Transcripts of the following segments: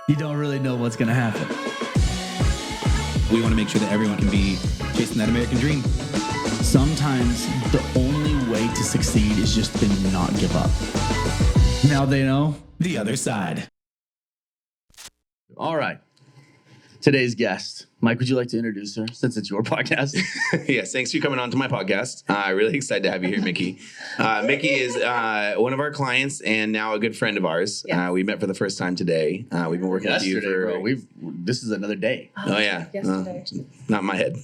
you don't really know what's going to happen. We want to make sure that everyone can be chasing that American dream. Sometimes the only way to succeed is just to not give up. Now they know The other side. All right. Today's guest. Mike, would you like to introduce her since it's your podcast? Yes, thanks for coming on to my podcast. Really excited to have you here, Mikki. Mikki is one of our clients and now a good friend of ours. Yes. We met for the first time today. We've been working with you for... bro. This is another day. Oh, yeah. Yesterday. Not in my head.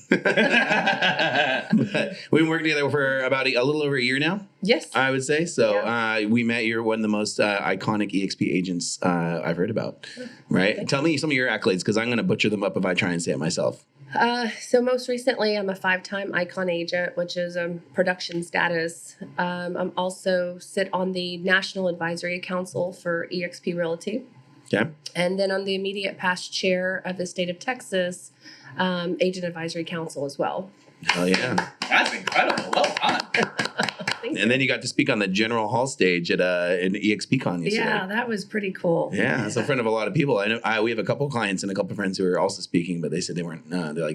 But we've been working together for about a little over a year now, Yes. I would say. So Yeah. we met. You're one of the most iconic EXP agents I've heard about, right? Tell me some of your accolades because I'm going to butcher them up if I try and say it myself. So most recently, I'm a 5-time icon agent, which is production status. I'm also sit on the National Advisory Council for EXP Realty. Okay. And then I'm the immediate past chair of the state of Texas Agent Advisory Council as well. Oh, yeah. That's incredible. Well done. Thank And then you got to speak on the General Hall stage at an EXPcon yesterday. Yeah, that was pretty cool. Yeah, that's in front of a lot of people. I know we have a couple clients and a couple friends who are also speaking, but they said they weren't.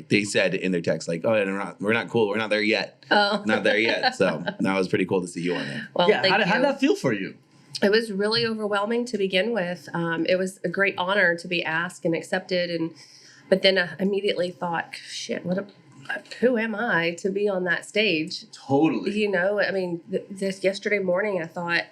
They said in their text like, "Oh, we're not cool. We're not there yet. Oh. Not there yet." So that was pretty cool to see you on there. Well, Yeah, thank how you. did that feel for you? It was really overwhelming to begin with. It was a great honor to be asked and accepted, but then I immediately thought, "Shit, who am I to be on that stage?" Totally. You know, I mean, this yesterday morning, I thought,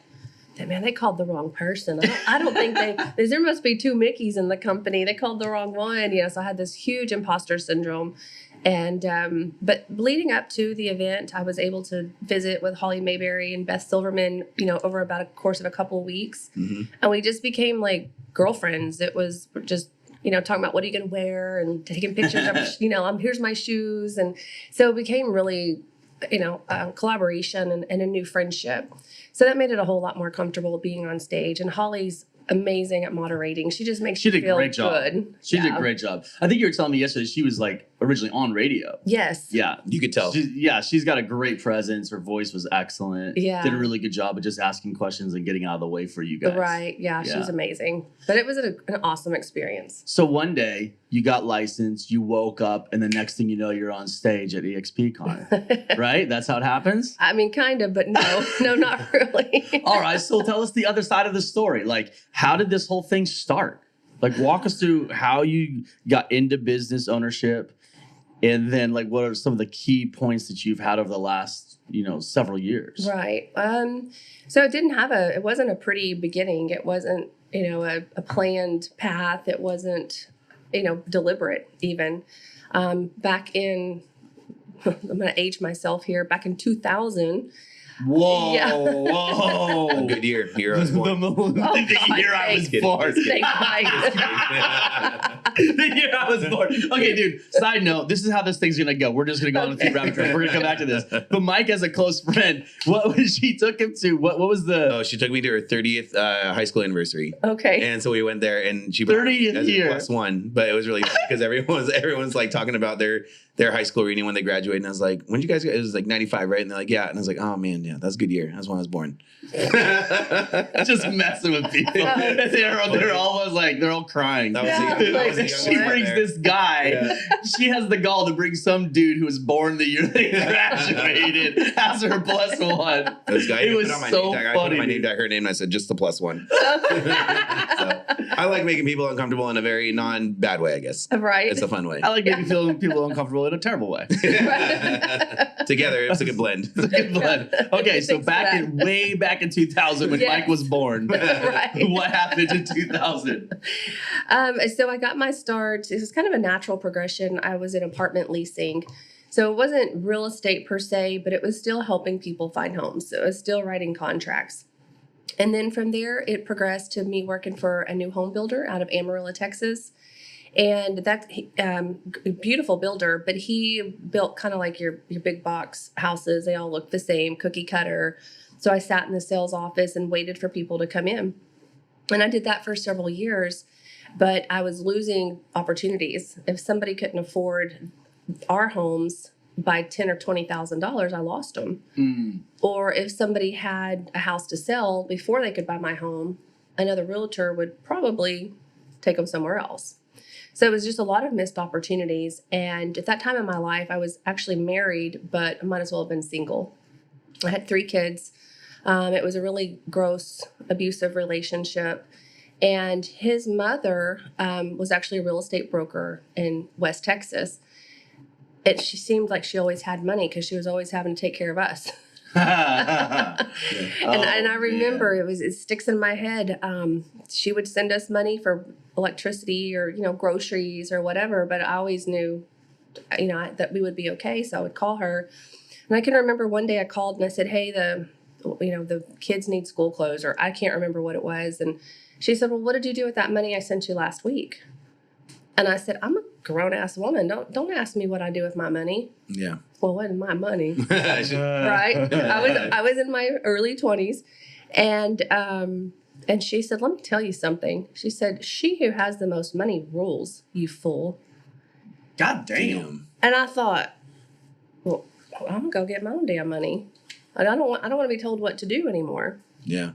man, they called the wrong person. I don't think there must be 2 Mickeys in the company. They called the wrong one. You know, so I had this huge imposter syndrome. And, but leading up to the event, I was able to visit with Holly Mayberry and Beth Silverman, you know, over about a course of a couple of weeks. Mm-hmm. And we just became like girlfriends. It was just, you know, talking about what are you going to wear and taking pictures of, you know, here's my shoes. And so it became really, you know, collaboration and a new friendship. So that made it a whole lot more comfortable being on stage. And Holly's amazing at moderating. She just makes She you did a feel great job. good. She did a great job. I think you were telling me yesterday she was like originally on radio. Yes. Yeah. You could tell. She's got a great presence. Her voice was excellent. Yeah. Did a really good job of just asking questions and getting out of the way for you guys. Right. Yeah, Yeah. she's amazing. But it was an awesome experience. So one day you got licensed, you woke up, and the next thing you know, you're on stage at EXPcon. Right? That's how it happens? I mean, kind of, but no, not really. All right. So tell us the other side of the story. Like, how did this whole thing start? Like, walk us through how you got into business ownership. And then, like, what are some of the key points that you've had over the last, you know, several years? Right. So it wasn't a pretty beginning. It wasn't, you know, a planned path. It wasn't, you know, deliberate even. Back in, I'm going to age myself here, back in 2000. Whoa, Yeah. whoa. A good year. Year I was born. The year I was thanks. born. Thanks, Mike. The year I was born. Okay, dude, side note, this is how this thing's going to go. We're just going to go on a few rabbit trails. We're going to come back to this. But Mike has a close friend. What was she took him to? What was the... Oh, she took me to her 30th high school anniversary. Okay. And so we went there and she 30th as a year. +1, but it was really funny because everyone's like talking about their high school reunion when they graduated. And I was like, when did you guys, it was like 95, right? And they're like, yeah. And I was like, oh man, yeah, that's a good year. That's when I was born. Just messing with people. They're almost like, they're all crying. That was Yeah, the, that was the like, youngest She one brings there. this guy. Yeah. She has the gall to bring some dude who was born the year they graduated as her +1. This guy It even was put on my so name tag. I put on funny, my name dude. tag, her name, and I said, just the +1. So, I like making people uncomfortable in a very non-bad way, I guess. Right. It's a fun way. I like making people uncomfortable in a terrible way. Together, it's a good blend. It's a good blend. Okay, so Thanks for that. way back in 2000 when Yes. Mike was born, Right. what happened in 2000? So I got my start. It was kind of a natural progression. I was in apartment leasing. So it wasn't real estate per se, but it was still helping people find homes. So it was still writing contracts. And then from there, it progressed to me working for a new home builder out of Amarillo, Texas. And that beautiful builder, but he built kind of like your big box houses. They all look the same, cookie cutter. So I sat in the sales office and waited for people to come in. And I did that for several years, but I was losing opportunities. If somebody couldn't afford our homes by $10,000 or $20,000, I lost them. Or if somebody had a house to sell before they could buy my home, another realtor would probably take them somewhere else. So it was just a lot of missed opportunities. And at that time in my life, I was actually married, but I might as well have been single. I had 3 kids. It was a really gross, abusive relationship. And his mother was actually a real estate broker in West Texas. She seemed like she always had money because she was always having to take care of us. And I remember it sticks in my head. She would send us money for electricity or, groceries or whatever, but I always knew, that we would be okay. So I would call her. And I can remember one day I called and I said, hey, the kids need school clothes, or I can't remember what it was. And she said, well, what did you do with that money I sent you last week? And I said, I'm a grown-ass woman. Don't ask me what I do with my money. Yeah. Well, what is my money? Right? I was in my early 20s. And she said, let me tell you something. She said, she who has the most money rules, you fool. God damn. And I thought, well, I'm going to go get my own damn money. I don't want to be told what to do anymore. Yeah.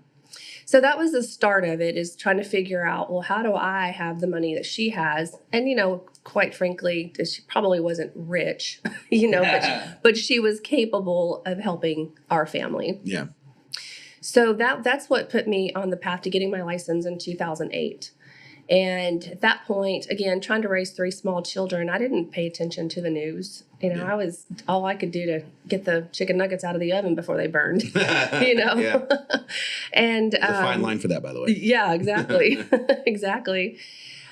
So that was the start of it, is trying to figure out, well, how do I have the money that she has? And, quite frankly, she probably wasn't rich, but she was capable of helping our family. Yeah. So that's what put me on the path to getting my license in 2008. And at that point, again, trying to raise 3 small children, I didn't pay attention to the news. I was all I could do to get the chicken nuggets out of the oven before they burned, Yeah. And There's a fine line for that, by the way. Yeah, exactly. Exactly.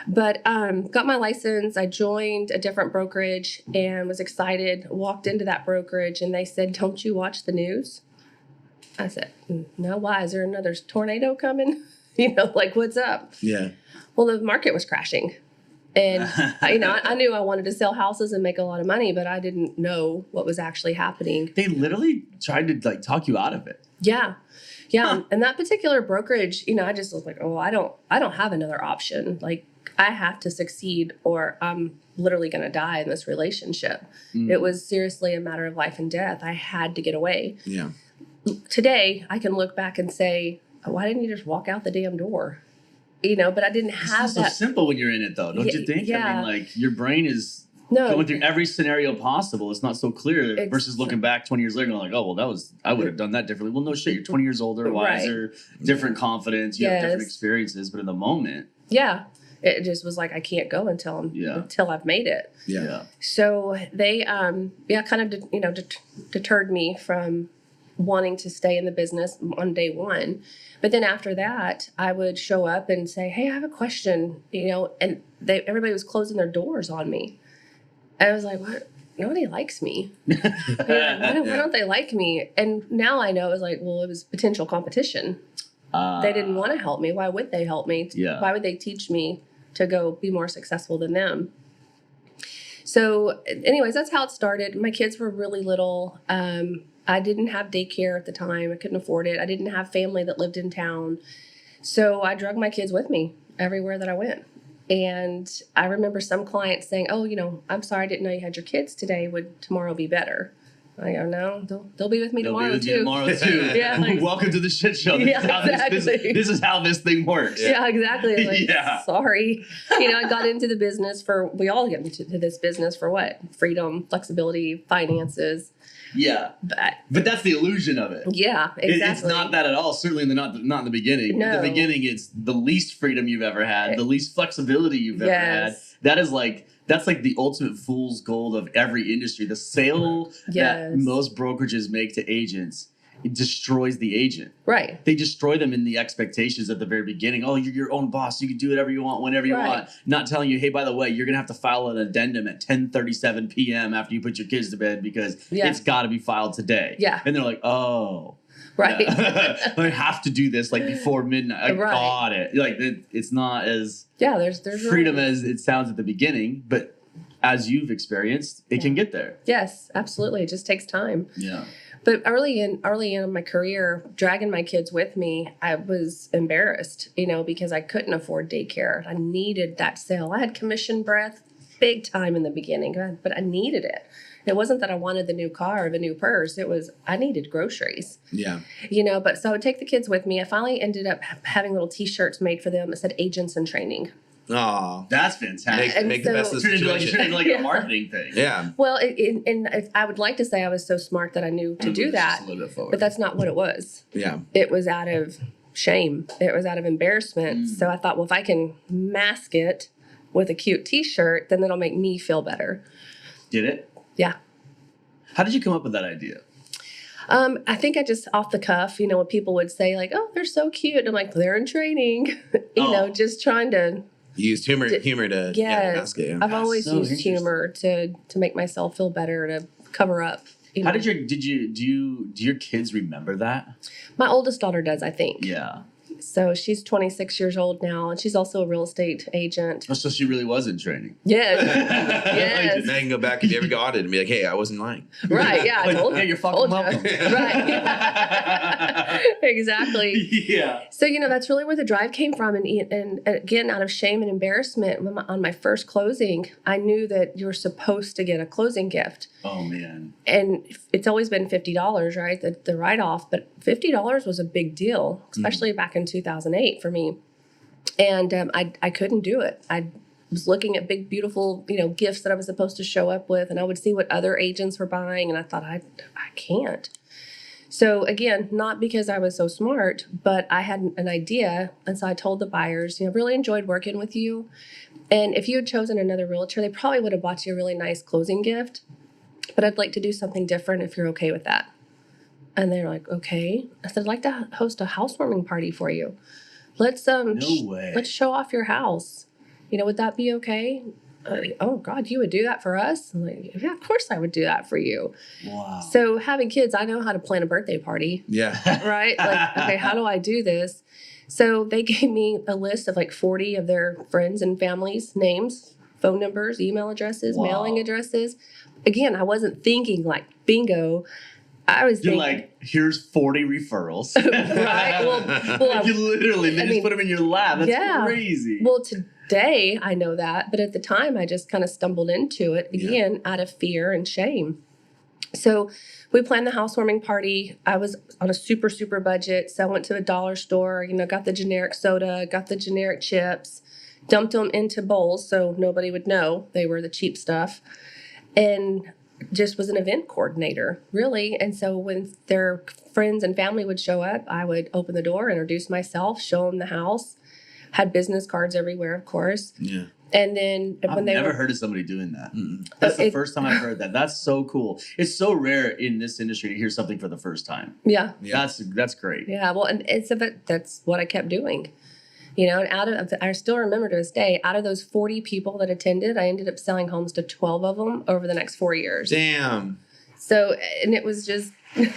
But got my license. I joined a different brokerage and was excited. Walked into that brokerage and they said, don't you watch the news? I said, no, why? Is there another tornado coming? What's up? Yeah. Well, the market was crashing. And, I knew I wanted to sell houses and make a lot of money, but I didn't know what was actually happening. They literally tried to talk you out of it. Yeah. Yeah. And that particular brokerage, I just was like, oh, I don't have another option. Like, I have to succeed or I'm literally going to die in this relationship. It was seriously a matter of life and death. I had to get away. Yeah. Today, I can look back and say, why didn't you just walk out the damn door? But I didn't have It's so simple when you're in it, though. Don't you think? Yeah. I mean, your brain is going through every scenario possible. It's not so clear versus looking back 20 years later and like, oh, well, I would have done that differently. Well, no shit. You're 20 years older, wiser, different confidence. You have different experiences. But in the moment. Yeah. It just was like, I can't go until I've made it. Yeah. So they, kind of, deterred me from wanting to stay in the business on day one. But then after that, I would show up and say, hey, I have a question, and everybody was closing their doors on me. I was like, what? Nobody likes me. Why don't they like me? And now I know it was like, well, it was potential competition. They didn't want to help me. Why would they help me? Yeah. Why would they teach me to go be more successful than them? So anyways, that's how it started. My kids were really little. I didn't have daycare at the time. I couldn't afford it. I didn't have family that lived in town. So I drug my kids with me everywhere that I went. And I remember some clients saying, oh, I'm sorry, I didn't know you had your kids today. Would tomorrow be better? I go, no, they'll be with me tomorrow too. Yeah, welcome to the shit show. This is how this thing works. Yeah, exactly. Like, sorry. I got into the business we all get into this business for what? Freedom, flexibility, finances. Yeah. But that's the illusion of it. Yeah, exactly. It's not that at all. Certainly not in the beginning. No. In the beginning, it's the least freedom you've ever had, the least flexibility you've ever had. That's like the ultimate fool's gold of every industry. The sale that most brokerages make to agents, it destroys the agent. Right. They destroy them in the expectations at the very beginning. Oh, you're your own boss. You can do whatever you want, whenever you want. Not telling you, hey, by the way, you're going to have to file an addendum at 10:37 p.m. after you put your kids to bed because it's got to be filed today. Yeah. And they're like, oh. Right. Yeah. I have to do this before midnight. I got it. It's not as there's freedom as it sounds at the beginning, but as you've experienced, it can get there. Yes, absolutely. It just takes time. Yeah. But early in my career, dragging my kids with me, I was embarrassed, because I couldn't afford daycare. I needed that sale. I had commission breath big time in the beginning, but I needed it. It wasn't that I wanted the new car or the new purse. It was I needed groceries. Yeah. But so I would take the kids with me. I finally ended up having little T-shirts made for them that said agents in training. Oh, That's fantastic. make the best of the Turn into situation. like a marketing thing. Yeah. Well, and I would like to say I was so smart that I knew to do that, Just a little bit forward. but that's not what it was. Yeah. It was out of shame. It was out of embarrassment. So I thought, well, if I can mask it with a cute T-shirt, then that'll make me feel better. Did it? Yeah. How did you come up with that idea? I think I just off the cuff, when people would say like, "Oh, they're so cute," I'm like, "They're in training," just trying to. You used humor to mask it. Yeah. I've always so used interesting. humor to make myself feel better, to cover up. How do your kids remember that? My oldest daughter does, I think. Yeah. So she's 26 years old now, and she's also a real estate agent. Oh, so she really was in training. Yes. And then you can go back if you ever got audited and be like, hey, I wasn't lying. Right. Yeah. I told Yeah, you. you're fucking Told you. welcome. Right. Exactly. Yeah. So, that's really where the drive came from. And again, out of shame and embarrassment, on my first closing, I knew that you were supposed to get a closing gift. Oh, man. And it's always been $50, right? The write-off. But $50 was a big deal, especially back in 2008 for me. And I couldn't do it. I was looking at big, beautiful, gifts that I was supposed to show up with. And I would see what other agents were buying. And I thought, I can't. So again, not because I was so smart, but I had an idea. And so I told the buyers, really enjoyed working with you. And if you had chosen another realtor, they probably would have bought you a really nice closing gift. But I'd like to do something different if you're okay with that. And they're like, okay. I said, I'd like to host a housewarming party for you. Let's No way. let's show off your house. Would that be okay? Oh God, you would do that for us? I'm like, yeah, of course I would do that for you. Wow. So having kids, I know how to plan a birthday party, Yeah. right? Like, okay, how do I do this? So they gave me a list of like 40 of their friends and families' names, phone numbers, email addresses, Wow. mailing addresses. Again, I wasn't thinking like bingo. I was You're thinking, like, here's 40 referrals. right? Well, You literally, they just put them in your lap. That's yeah. crazy. Well, today I know that, but at the time I just kind of stumbled into it again out of fear and shame. So we planned the housewarming party. I was on a super, super budget. So I went to a dollar store, got the generic soda, got the generic chips, dumped them into bowls so nobody would know they were the cheap stuff, and just was an event coordinator, really. And so when their friends and family would show up, I would open the door, introduce myself, show them the house, had business cards everywhere, of course. Yeah. And then I've when they never were, heard of somebody doing that. That's the first time I've heard that. That's so cool. It's so rare in this industry to hear something for the first time. yeah, That's great. yeah. Well, and it's that's what I kept doing. And I still remember to this day, out of those 40 people that attended, I ended up selling homes to 12 of them over the next 4 years. Damn. So, and it was just, Round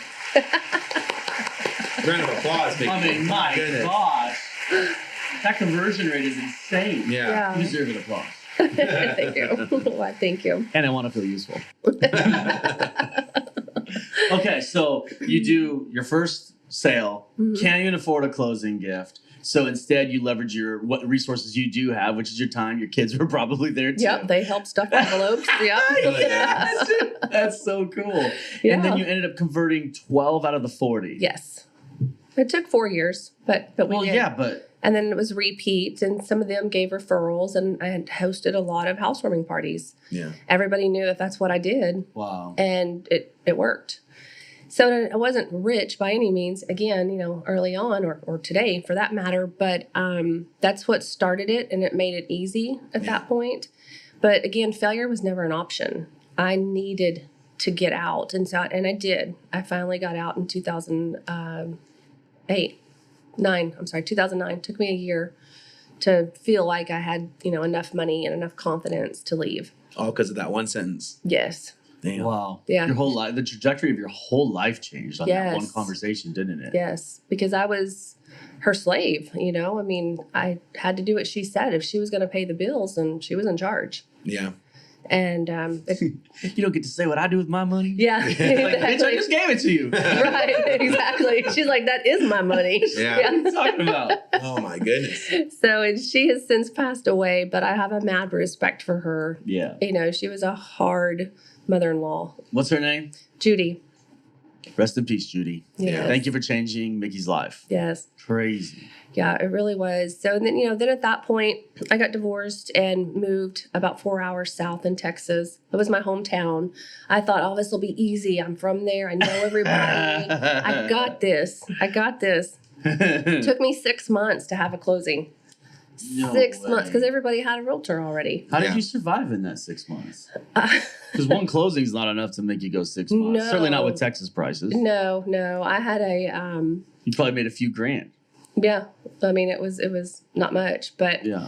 of applause. Big I mean, my goodness. gosh. That conversion rate is insane. Yeah. You deserve an applause. Thank you. Well, thank you. And I want to feel useful. Okay, so you do your first sale, can't even afford a closing gift. So instead, you leverage what resources you do have, which is your time. Your kids were probably there too. Yep, they helped stuff envelopes. Yep. Yes. That's so cool. Yeah. And then you ended up converting 12 out of the 40. Yes. It took 4 years, but we Well, did. yeah, but And then it was repeat, and some of them gave referrals, and I had hosted a lot of housewarming parties. Yeah. Everybody knew that that's what I did, wow. and it worked. So I wasn't rich by any means, again, early on or today for that matter, but that's what started it, and it made it easy at that point. But again, failure was never an option. I needed to get out, and I did. I finally got out in 2009. It took me a year to feel like I had, enough money and enough confidence to leave. All because of that one sentence. Yes. Damn. Wow. Yeah. Your whole life, the trajectory of your whole life changed on that one Yes. conversation, didn't it? Yes. Because I was her slave, I had to do what she said. If she was going to pay the bills, then she was in charge. Yeah. And, You don't get to say what I do with my money. yeah. Like, bitch, I Exactly. just gave it to you. What Right. Exactly. She's like, that is my money. Yeah. are you talking about? Oh my goodness. So, and she has since passed away, but I have a mad respect for her. Yeah. She was a hard mother-in-law. What's her name? Judy. Rest in peace, Judy. Yes. Thank you for changing Mickey's life. Yes. Crazy. Yeah, it really was. So then, then at that point, I got divorced and moved about 4 hours south in Texas. It was my hometown. I thought, oh, this will be easy. I'm from there. I know everybody. I got this. It took me 6 months to have a closing. No 6 way. months, because everybody had a realtor already. How did Yeah. you survive in that 6 months? Because one closing is not enough to make you go 6 months. No. Certainly not with Texas prices. No. I had You probably made a few grand. yeah. I mean, it was not much, but Yeah.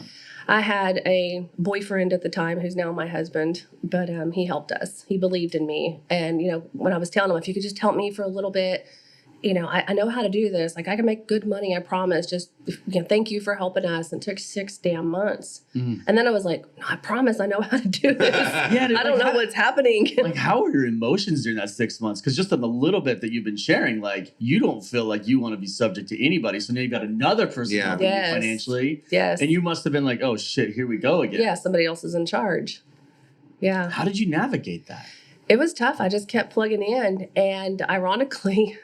I had a boyfriend at the time who's now my husband, but he helped us. He believed in me. And, when I was telling him, if you could just help me for a little bit, I know how to do this. Like, I can make good money, I promise. Just, thank you for helping us. And it took 6 damn months. Mhm. And then I was like, no, I promise I know how to do this. Yeah, dude, I don't know what's happening. Like, how are your emotions during that 6 months? Because just on the little bit that you've been sharing, like, you don't feel like you want to be subject to anybody. So now you've got another person Yeah. helping Yes. you financially. Yes. And you must have been like, oh, shit, here we go again. Yeah, somebody else is in charge. Yeah. How did you navigate that? It was tough. I just kept plugging in. And ironically,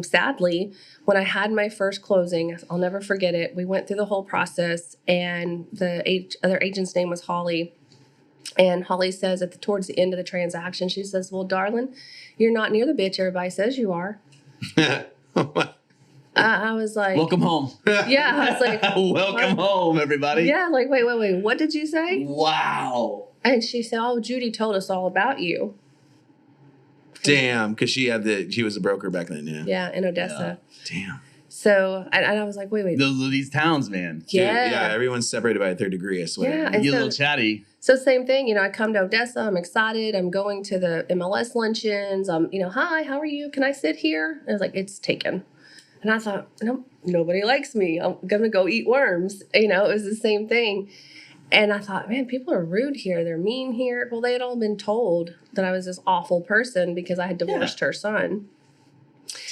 sadly, when I had my first closing, I'll never forget it. We went through the whole process, and the other agent's name was Holly. And Holly says towards the end of the transaction, she says, well, darling, you're not near the bitch everybody says you are. I was like, Welcome home. yeah, I was like, Welcome home, everybody. yeah, like, wait, what did you say? Wow. And she said, oh, Judy told us all about you. Damn, because she was a broker back then. Yeah. Yeah, in Odessa. Damn. So, and I was like, wait. Those are these towns, man. Dude, Yeah. yeah. Everyone's separated by a third degree, I swear. Yeah, You and get a so, little chatty. so same thing, I come to Odessa, I'm excited, I'm going to the MLS luncheons, hi, how are you? Can I sit here? And I was like, it's taken. And I thought, no, nobody likes me. I'm going to go eat worms. It was the same thing. And I thought, man, people are rude here. They're mean here. Well, they had all been told that I was this awful person because I had divorced her son.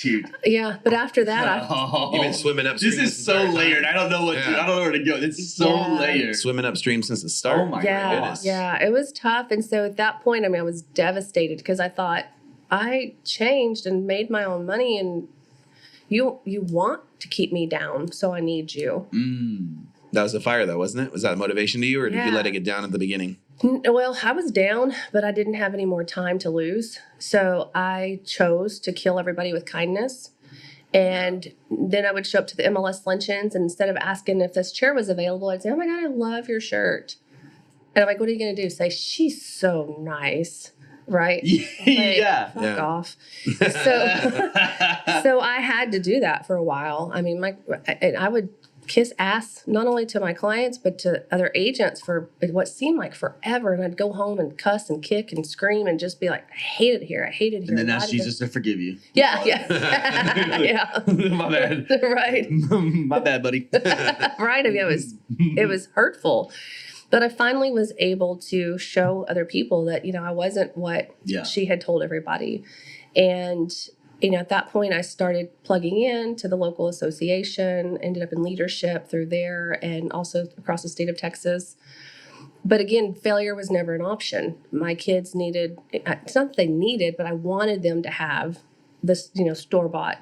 Dude. Yeah, but after that, You've been swimming upstream. This is so layered. I don't know Yeah. I don't know where to go. It's so Yeah. layered. Swimming upstream since the start. Oh my goodness. Yeah, it was tough. And so at that point, I was devastated because I thought I changed and made my own money, and you want to keep me down, so I need you. That was the fire, though, wasn't it? Was that a motivation to you, or did you Yeah. let it get down at the beginning? Well, I was down, but I didn't have any more time to lose. So I chose to kill everybody with kindness. And then I would show up to the MLS luncheons, and instead of asking if this chair was available, I'd say, oh my God, I love your shirt. And I'm like, what are you going to do? Say, she's so nice. Right? Yeah. Fuck Yeah. off. So I had to do that for a while. I mean, I would kiss ass not only to my clients but to other agents for what seemed like forever, and I'd go home and cuss and kick and scream and just be like, I hate it here. And then ask Jesus to forgive you. Yeah. Yeah. My bad. Right. My bad, buddy. Right. I mean, it was hurtful. But I finally was able to show other people that, I wasn't what she had told everybody. And, at that point, I started plugging in to the local association, ended up in leadership through there and also across the state of Texas. But again, failure was never an option. My kids needed, it's not that they needed, but I wanted them to have this, store-bought,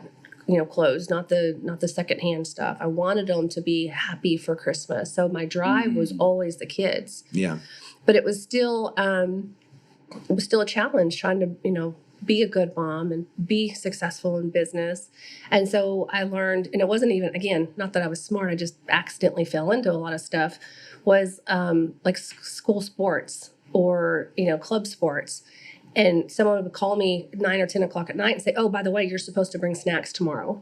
clothes, not the secondhand stuff. I wanted them to be happy for Christmas. So my drive was always the kids. Yeah. But it was still a challenge trying to, be a good mom and be successful in business. And so I learned, and it wasn't even, again, not that I was smart, I just accidentally fell into a lot of stuff, was like school sports or, club sports. And someone would call me 9 or 10 o'clock at night and say, oh, by the way, you're supposed to bring snacks tomorrow.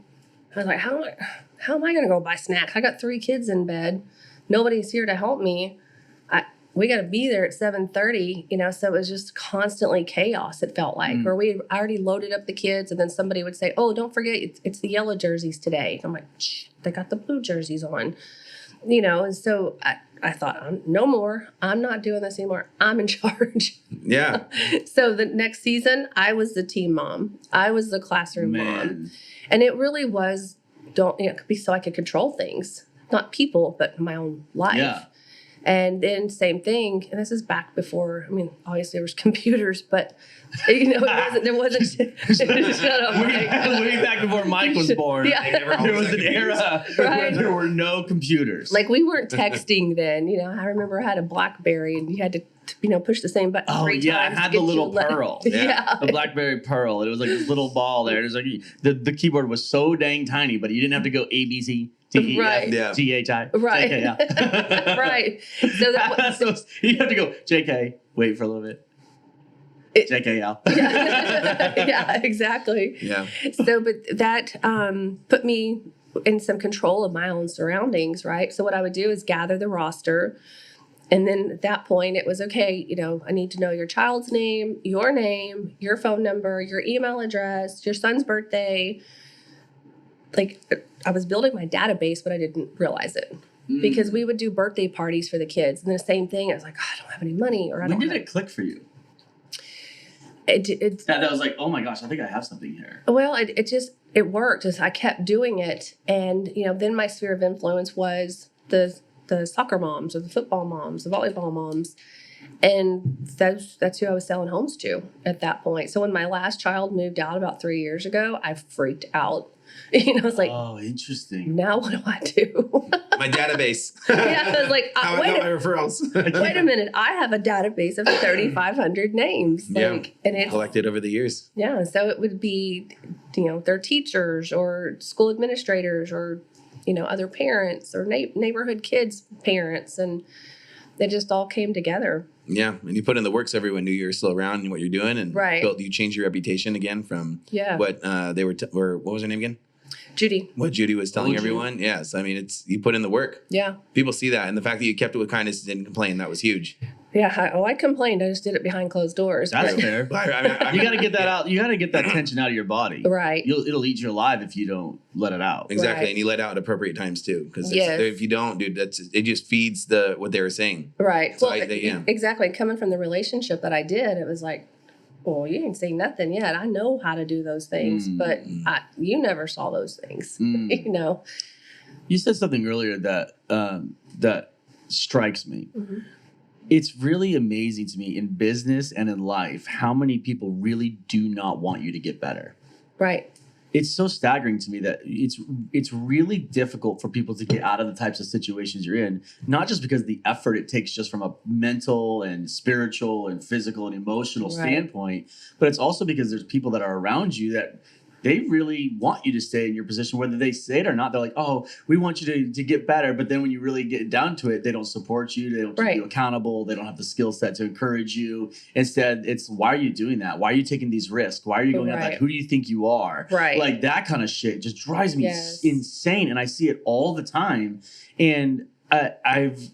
I was like, how am I going to go buy snacks? I got 3 kids in bed. Nobody's here to help me. We got to be there at 7:30, so it was just constantly chaos, it felt like, where we already loaded up the kids, and then somebody would say, oh, don't forget, it's the yellow jerseys today. I'm like, shh, they got the blue jerseys on, and so I thought, no more. I'm not doing this anymore. I'm in charge. Yeah. So the next season, I was the team mom. I was the classroom mom. And it really was, so I could control things, not people, but my own life. Yeah. And then same thing, and this is back before, I mean, obviously there was computers, but there wasn't shut up, Mike. Way back before Mike was born, Yeah. there was an era where there were no computers. Like we weren't texting then, I remember I had a BlackBerry and you had to, push the same button 3 times. I had the little Pearl. Yeah. The BlackBerry Pearl. It was like this little ball there. It was like the keyboard was so dang tiny, but you didn't have to go A, B, C, D, E, Right. F, G, H, I. Right. J, K, L. Right. So that was, So you have to go JK, wait for a little bit. JKL. yeah, exactly. Yeah. So, but that put me in some control of my own surroundings, right? So what I would do is gather the roster. And then at that point, it was okay, I need to know your child's name, your phone number, your email address, your son's birthday. Like, I was building my database, but I didn't realize it. Because we would do birthday parties for the kids. And the same thing, I was like, oh, I don't have any money. Or I When don't did it click for you? It That was like, oh my gosh, I think I have something here. Well, it worked. Just I kept doing it. And, then my sphere of influence was the soccer moms or the football moms, the volleyball moms. And that's who I was selling homes to at that point. So when my last child moved out about 3 years ago, I freaked out. I was like, oh, interesting. now what do I do? My database. Yeah, I was like, How I got my referrals. wait a minute. I have a database of 3,500 names. And it's collected over the years. Yeah, so it would be, their teachers or school administrators or, other parents or neighborhood kids' parents. And they just all came together. Yeah, and you put in the work so everyone knew you were still around and what you're doing. And you changed your reputation again from what they were, or what was her name again? Judy. What Judy was telling everyone. Yes, I mean, you put in the work. Yeah. People see that. And the fact that you kept it with kindness and didn't complain, that was huge. Yeah, I complained. I just did it behind closed doors. That's fair. You got to get that out. You got to get that tension out of your body. Right. It'll eat you alive if you don't let it out. Exactly. Right. And you let out at appropriate times too. Because Yes. if you don't, dude, it just feeds what they were saying. Right. So Well, exactly. Coming from the relationship that I did, it was like, well, you ain't seen nothing yet. I know how to do those things, but you never saw those things. You said something earlier that strikes me. Mm-hmm. It's really amazing to me in business and in life how many people really do not want you to get better. Right. It's so staggering to me that it's really difficult for people to get out of the types of situations you're in, not just because of the effort it takes just from a mental and spiritual and physical and emotional standpoint, but it's also because there's people that are around you that they really want you to stay in your position, whether they say it or not. They're like, oh, we want you to get better. But then when you really get down to it, they don't support you. They don't keep you accountable. They don't have the skill set to encourage you. Instead, it's, why are you doing that? Why are you taking these risks? Why are you going out that? Who do you think you are? Right. Like that kind of shit just drives me insane. And I see it all the time. And I've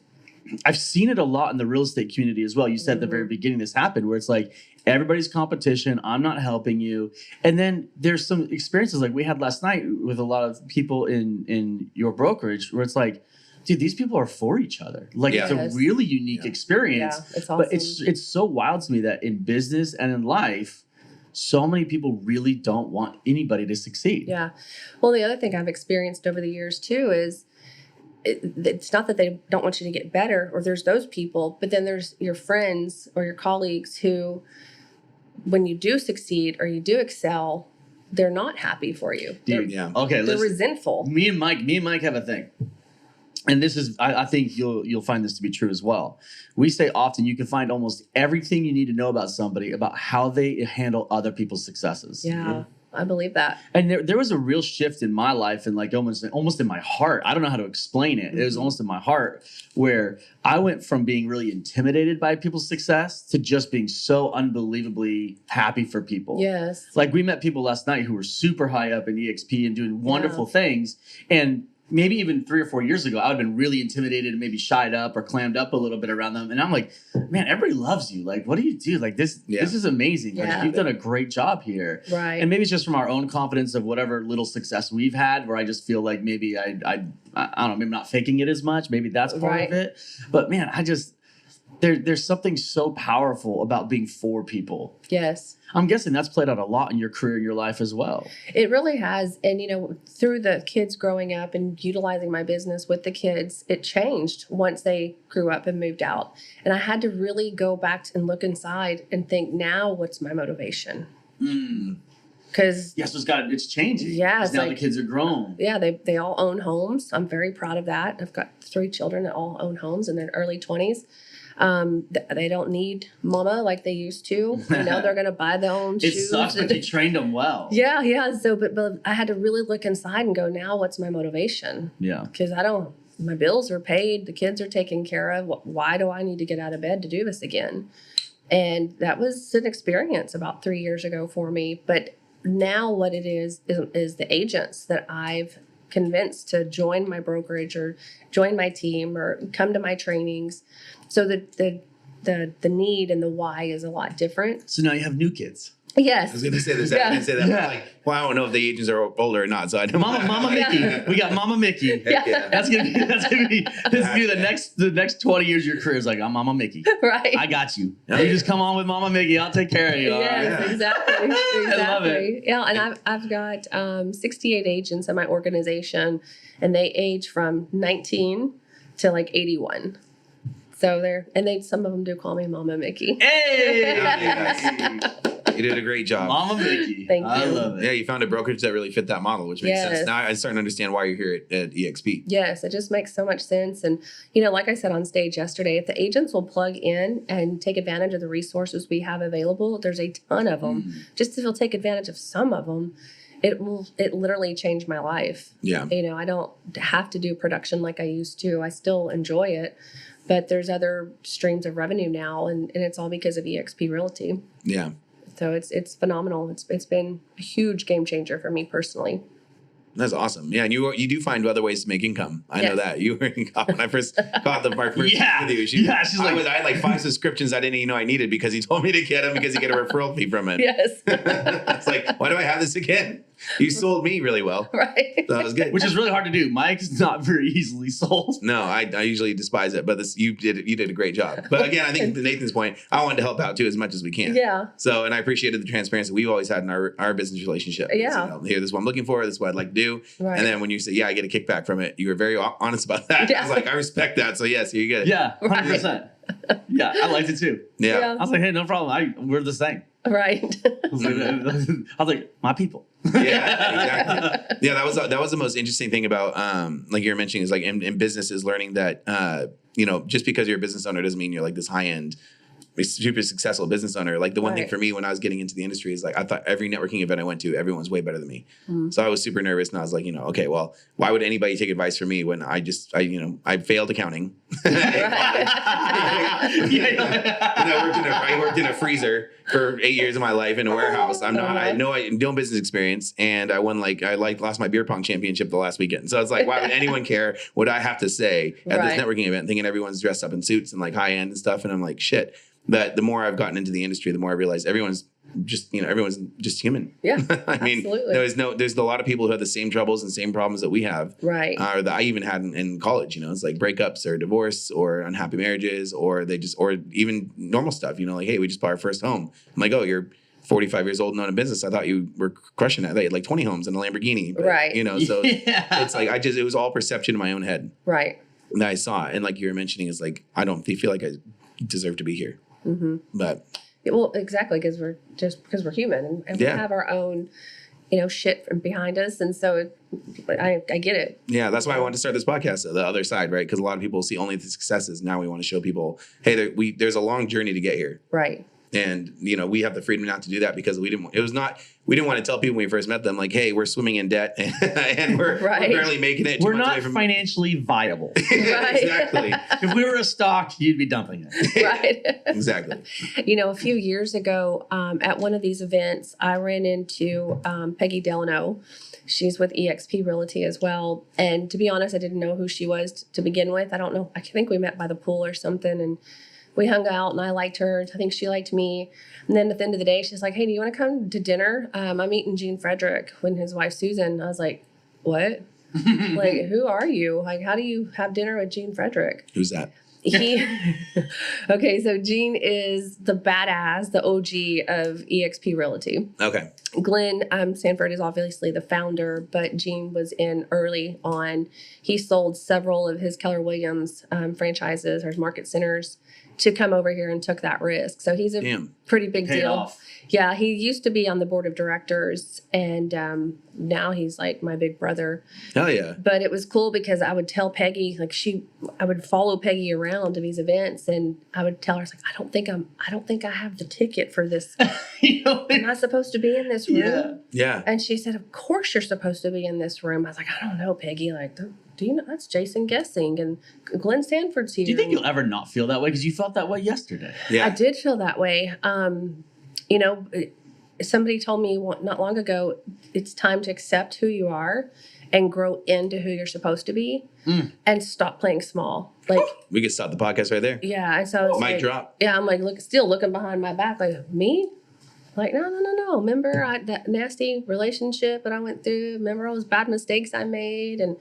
seen it a lot in the real estate community as well. You said at the very beginning this happened where it's like, everybody's competition. I'm not helping you. And then there's some experiences like we had last night with a lot of people in your brokerage where it's like, dude, these people are for each other. Like it's a really unique experience. Yeah, it's awesome. But it's so wild to me that in business and in life, so many people really don't want anybody to succeed. Yeah. Well, the other thing I've experienced over the years too is it's not that they don't want you to get better, or there's those people, but then there's your friends or your colleagues who, when you do succeed or you do excel, they're not happy for you. Dude, okay, they're resentful. Me and Mike have a thing. And this is, I think you'll find this to be true as well. We say often you can find almost everything you need to know about somebody about how they handle other people's successes. Yeah. I believe that. And there was a real shift in my life and like almost in my heart. I don't know how to explain it. It was almost in my heart where I went from being really intimidated by people's success to just being so unbelievably happy for people. Yes. Like we met people last night who were super high up in EXP and doing wonderful things. And maybe even 3 or 4 years ago, I would have been really intimidated and maybe shied up or clammed up a little bit around them. And I'm like, man, everybody loves you. Like, what do you do? Like this is amazing. Like, you've done a great job here. Right. And maybe it's just from our own confidence of whatever little success we've had where I just feel like maybe I don't know, maybe not faking it as much. Maybe that's part of it. But man, there's something so powerful about being for people. Yes. I'm guessing that's played out a lot in your career and your life as well. It really has. And, through the kids growing up and utilizing my business with the kids, it changed once they grew up and moved out. And I had to really go back and look inside and think, now what's my motivation? Because Yes, it's changing. Yeah, 'Cause it's now like- the kids are grown. yeah, they all own homes. I'm very proud of that. I've got 3 children that all own homes in their early 20s. They don't need mama like they used to. They're going to buy their own It shoes. sucks, but you trained them well. Yeah. So, but I had to really look inside and go, now what's my motivation? Yeah. Because my bills are paid, the kids are taken care of. Why do I need to get out of bed to do this again? And that was an experience about 3 years ago for me. But now what it is the agents that I've convinced to join my brokerage or join my team or come to my trainings. So the need and the why is a lot different. So now you have new kids. Yes. I was going to say this. Yeah. I didn't say that. Yeah. Like, well, I don't know if the agents are older or not. So I don't. Mama Mickey. We got Mama Mickey. Heck yeah. That's gonna be the next 20 years of your career is like, I'm Mama Mickey. Right. I got you. You just come on with Mama Mickey. I'll take care of you. all right? Yes, Yeah. exactly. I love it. Yeah, and I've got 68 agents in my organization, and they age from 19 to like 81. So some of them do call me Mama Mickey. Hey! You did a great job. Mama Mickey. Thank I you. love it. Yeah, you found a brokerage that really fit that model, which makes Yes. sense. Now I'm starting to understand why you're here at EXP. Yes, it just makes so much sense. And, like I said on stage yesterday, if the agents will plug in and take advantage of the resources we have available, there's a ton of them. Just if you'll take advantage of some of them, it literally changed my life. Yeah. I don't have to do production like I used to. I still enjoy it, but there's other streams of revenue now, and it's all because of EXP Realty. Yeah. So it's phenomenal. It's been a huge game changer for me personally. That's awesome. Yeah, and you do find other ways to make income. I know Yes. that. You were when I first caught the first Yeah. with you. She's like, I had like 5 subscriptions I didn't even know I needed because he told me to get them because you get a referral fee from it. Yes. It's like, why do I have this again? You sold me really well. Right. So that was good. which is really hard to do. Mike's not very easily sold. No, I usually despise it, but you did a great job. But again, I think to Nathan's point, I wanted to help out too as much as we can. Yeah. So, and I appreciated the transparency we've always had in our business relationship. Yeah. Here, this is what I'm looking for. This is what I'd like to do. Right. And then when you say, yeah, I get a kickback from it, you were very honest about that. Yeah. I was like, I respect that. So yes, you're good. Yeah, 100%. Yeah, I liked it too. Yeah. Yeah. I was like, hey, no problem. We're the same. Right. I was like, my people. Yeah, exactly. Yeah, that was the most interesting thing about like you were mentioning is like in businesses learning that just because you're a business owner doesn't mean you're like this high end super successful business owner. Like the one thing Right. for me when I was getting into the industry is like I thought every networking event I went to, everyone's way better than me. So I was super nervous and I was like, okay, well, why would anybody take advice from me when I failed accounting. I worked in a freezer for 8 years of my life in a warehouse. I had no business experience, and I lost my beer pong championship the last weekend. So it's like, why would anyone care what I have to say at Right. this networking event, thinking everyone's dressed up in suits and like high end and stuff? And I'm like, shit. But the more I've gotten into the industry, the more I realize everyone's just human. Yeah. I mean, Absolutely. there's a lot of people who have the same troubles and same problems that we have. Right. Or that I even had in college, it's like breakups or divorce or unhappy marriages or even normal stuff, like, hey, we just bought our first home. I'm like, oh, you're 45 years old and own a business. I thought you were crushing it. They had like 20 homes and a Lamborghini. But, Right. So Yeah. it's like, it was all perception in my own head Right. that I saw. And like you were mentioning is like, I don't feel like I deserve to be here. Mm-hmm. But Well, exactly, because we're human and Yeah. we have our own, shit from behind us, and so I get it. yeah, that's why I wanted to start this podcast, the other side, right? Because a lot of people see only the successes. Now we want to show people, hey, there's a long journey to get here. Right. And, we have the freedom not to do that because we didn't want to tell people when we first met them, like, hey, we're swimming in debt and we're barely making it. We're not financially viable. Right. Exactly. If we were a stock, you'd be dumping it. Right. Exactly. A few years ago, at one of these events, I ran into Peggy Delano. She's with EXP Realty as well. And to be honest, I didn't know who she was to begin with. I don't know. I think we met by the pool or something, and we hung out, and I liked her. I think she liked me. And then at the end of the day, she's like, hey, do you want to come to dinner? I'm meeting Gene Frederick and his wife, Susan. I was like, what? Like, who are you? Like, how do you have dinner with Gene Frederick? Who's that? Okay, so Gene is the badass, the OG of EXP Realty. Okay. Glenn Sanford is obviously the founder, but Gene was in early on. He sold several of his Keller Williams franchises or his market centers to come over here and took that risk. So he's a pretty big Paid deal. off. Yeah, he used to be on the board of directors, and now he's like my big brother. Hell yeah. But it was cool because I would tell Peggy, I would follow Peggy around to these events, and I would tell her, like, I don't think I have the ticket for this. Am I supposed to be in this room? Yeah. Yeah. And she said, of course you're supposed to be in this room. I was like, I don't know, Peggy. Like, do you know that's Jason Guessing and Glenn Sanford's here? Do you think you'll ever not feel that way? Because you felt that way yesterday. Yeah. I did feel that way. Somebody told me not long ago, it's time to accept who you are and grow into who you're supposed to be and stop playing small. Like, We could stop the podcast right there. yeah. And so it's Mic like, drop. yeah, I'm like, still looking behind my back, like, me? Like, no. Remember that nasty relationship that I went through? Remember all those bad mistakes I made? And,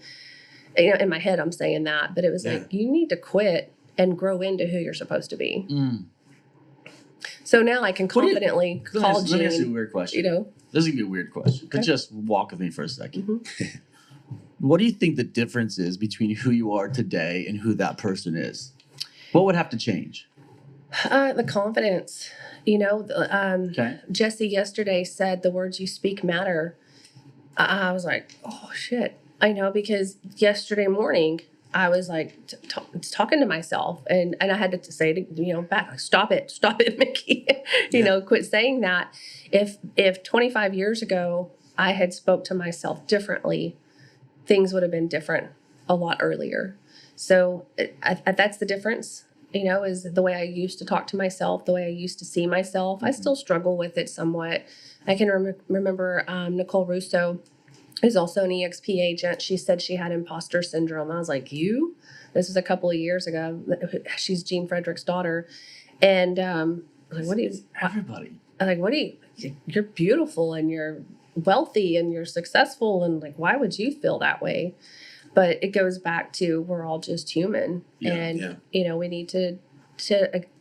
in my head, I'm saying that. But it was like, you need to quit and grow into who you're supposed to be. So now I can confidently call Let me ask you a Gene. weird question. This This is going to be a weird question. But just walk with me for a second. What do you think the difference is between who you are today and who that person is? What would have to change? The confidence. Okay. Jesse yesterday said the words you speak matter. I was like, oh, shit. I know, because yesterday morning I was like talking to myself, and I had to say to back, like, stop it, Mikki. Quit saying that. If 25 years ago I had spoke to myself differently, things would have been different a lot earlier. So that's the difference. Is the way I used to talk to myself, the way I used to see myself. I still struggle with it somewhat. I can remember Nicole Russo, who's also an EXP agent. She said she had imposter syndrome. I was like, you? This was a couple of years ago. She's Gene Frederick's daughter. And like, what do you... Everybody. Like, you're beautiful and you're wealthy and you're successful. And like, why would you feel that way? But it goes back to we're all just human. We need to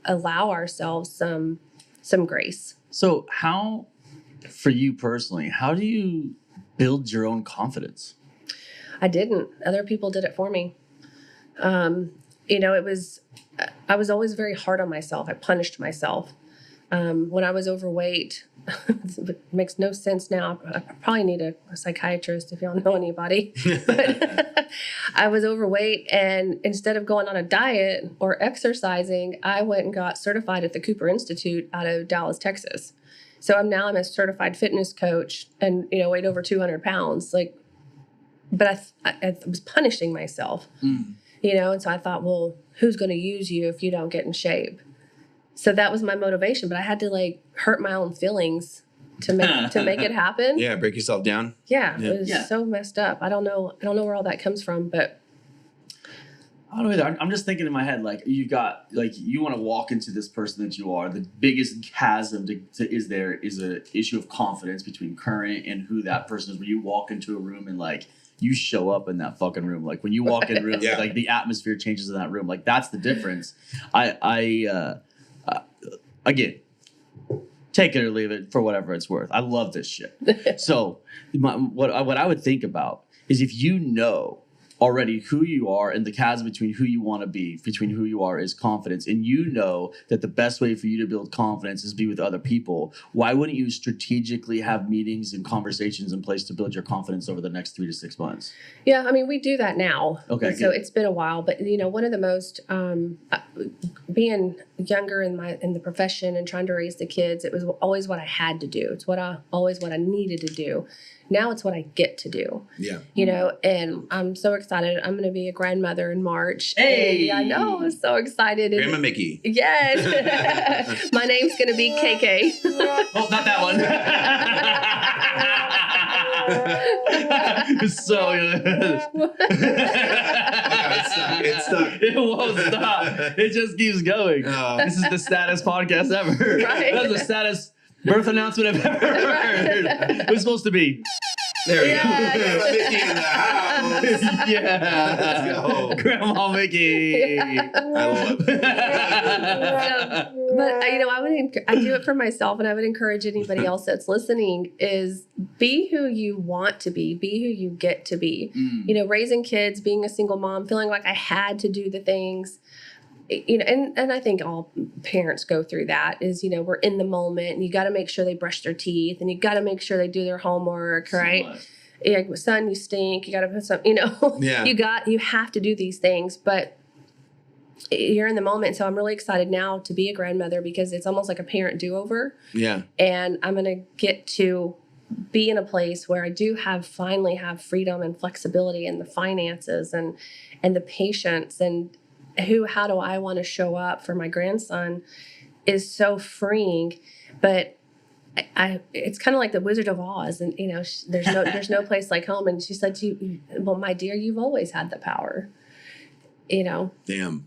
allow ourselves some grace. So how, for you personally, how do you build your own confidence? I didn't. Other people did it for me. I was always very hard on myself. I punished myself. When I was overweight, it makes no sense now. I probably need a psychiatrist if y'all know anybody. But I was overweight, and instead of going on a diet or exercising, I went and got certified at the Cooper Institute out of Dallas, Texas. So I'm a certified fitness coach, and weighed over 200 pounds. But I was punishing myself, and so I thought, well, who's going to use you if you don't get in shape? So that was my motivation, but I had to hurt my own feelings to make it happen. Yeah, break yourself down. Yeah, it was so messed up. I don't know where all that comes from, but I don't know either. I'm just thinking in my head, you got, you want to walk into this person that you are. The biggest chasm is an issue of confidence between current and who that person is. When you walk into a room and you show up in that fucking room, when you walk in a room, the atmosphere changes in that room. That's the difference. Again, take it or leave it for whatever it's worth. I love this shit. So what I would think about is if you know already who you are and the chasm between who you want to be, between who you are is confidence, and you know that the best way for you to build confidence is be with other people, why wouldn't you strategically have meetings and conversations in place to build your confidence over the next 3 to 6 months? Yeah, I mean, we do that now. Okay, so good. It's been a while, but one of the most being younger in the profession and trying to raise the kids, it was always what I had to do. It's always what I needed to do. Now it's what I get to do. Yeah. And I'm so excited. I'm going to be a grandmother in March. Hey! I know. I'm so excited. Grandma Mikki. Yes. My name's going to be KK. Oh, not that one. So It's stuck. It won't stop. It just keeps going. This is the saddest podcast ever. Right. That's the saddest birth announcement I've ever heard. It was supposed to be. There we Yeah. go. Mickey in the house. Yeah. Let's go. Grandma Mickey. I love But I do it for myself, and I would encourage anybody else that's listening is be who you want to be who you get to be. Raising kids, being a single mom, feeling like I had to do the things, and I think all parents go through that is, we're in the moment and you got to make sure they brush their teeth and you got to make sure they do their homework, right? Yeah, son, you stink. You got to put some, Yeah. you have to do these things, but you're in the moment. So I'm really excited now to be a grandmother because it's almost like a parent do-over. Yeah. And I'm going to get to be in a place where I do finally have freedom and flexibility and the finances and the patience and how do I want to show up for my grandson is so freeing. But it's kind of like the Wizard of Oz, and there's no place like home. And she said to you, well, my dear, you've always had the power, Damn.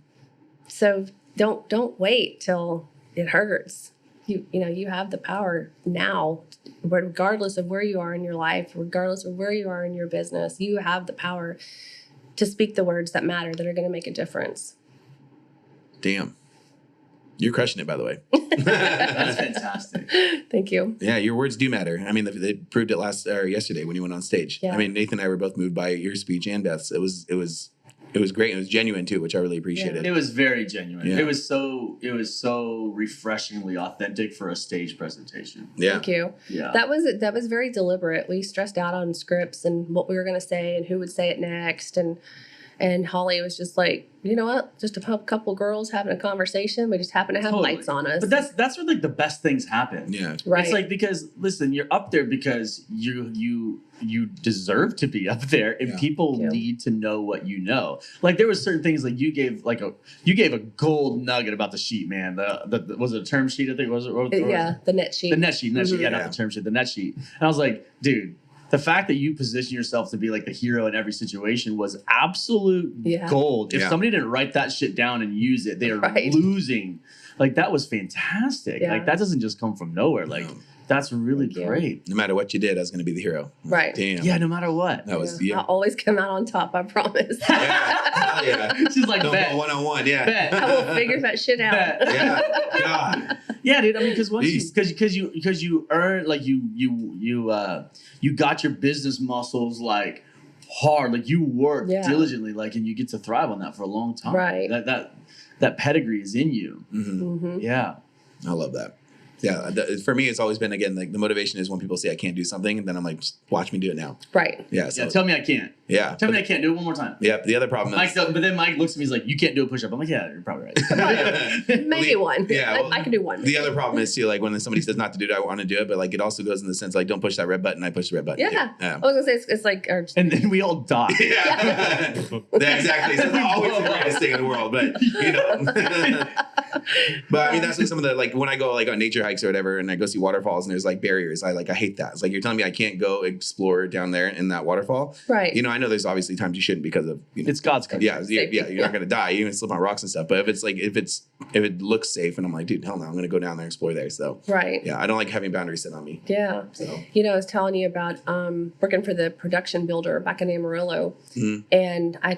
So don't wait till it hurts. You have the power now, regardless of where you are in your life, regardless of where you are in your business. You have the power to speak the words that matter, that are going to make a difference. Damn. You're crushing it, by the way. That's fantastic. Thank you. Yeah, your words do matter. I mean, they proved it yesterday when you went on stage. Yeah. I mean, Nathan and I were both moved by your speech and Beth's. It was great. It was genuine too, which I really appreciated. It was very genuine. Yeah. It was so refreshingly authentic for a stage presentation. Yeah. Thank you. Yeah. That was very deliberate. We stressed out on scripts and what we were going to say and who would say it next. And Holly was just like, you know what? Just a couple girls having a conversation. We just happen to have Totally. lights on us. But that's where like the best things happen. Yeah. right. It's like, because listen, you're up there because you deserve to be up there, and Yeah. people Yeah. need to know what you know. Like there was certain things like you gave a gold nugget about the sheet, man. The was it a term sheet? I think was it? yeah, the net sheet. The net sheet. Yeah, Yeah. not the term sheet. The net sheet. And I was like, dude. The fact that you position yourself to be like the hero in every situation was absolute Yeah. gold. If Yeah. somebody didn't write that shit down and use it, they are Right. losing. Like that was fantastic. Yeah. Like that doesn't just come from nowhere. Like No. that's really Thank you. great. No matter what you did, I was going to be the hero. Right. Damn. Yeah, no matter what. That was, I'll yeah. always come out on top, I promise. Yeah. Hell yeah. She's like, Don't bet. go one-on-one. Yeah. Bet. I will figure that shit out. Bet. Yeah. God. Yeah, dude. I mean, because once Jeez. because you earn like you got your business muscles like hard, like you work Yeah. diligently, like, and you get to thrive on that for a long time. Right. That pedigree is in you. Hmm. Yeah. I love that. Yeah. For me, it's always been, again, like the motivation is when people say I can't do something, and then I'm like, just watch me do it now. Right. Yeah. So, Yeah. Tell me I can't. yeah. Tell me I can't. Do it one more time. Yeah. The other problem Mike, is. but then Mike looks at me. He's like, "You can't do a push-up." I'm like, "Yeah, you're probably right." Maybe one. Yeah, well, I can do one. The other problem is too, like when somebody says not to do it, I want to do it, but like it also goes in the sense like don't push that red button. I push the red button. Yeah. Yeah. I was gonna say it's like And then we all die. Yeah. Yeah, exactly. So it's not always the greatest thing in the world, but But I mean, that's like some of the, like when I go like on nature hikes or whatever, and I go see waterfalls and there's like barriers. I hate that. It's like you're telling me I can't go explore down there in that waterfall. Right. I know there's obviously times you shouldn't because of It's God's country. yeah, you're not gonna die. You can slip on rocks and stuff. But if it looks safe, and I'm like, dude, hell no, I'm gonna go down there and explore there. So Right. yeah, I don't like having boundaries set on me. Yeah. So I was telling you about working for the production builder back in Amarillo, Mhm. and I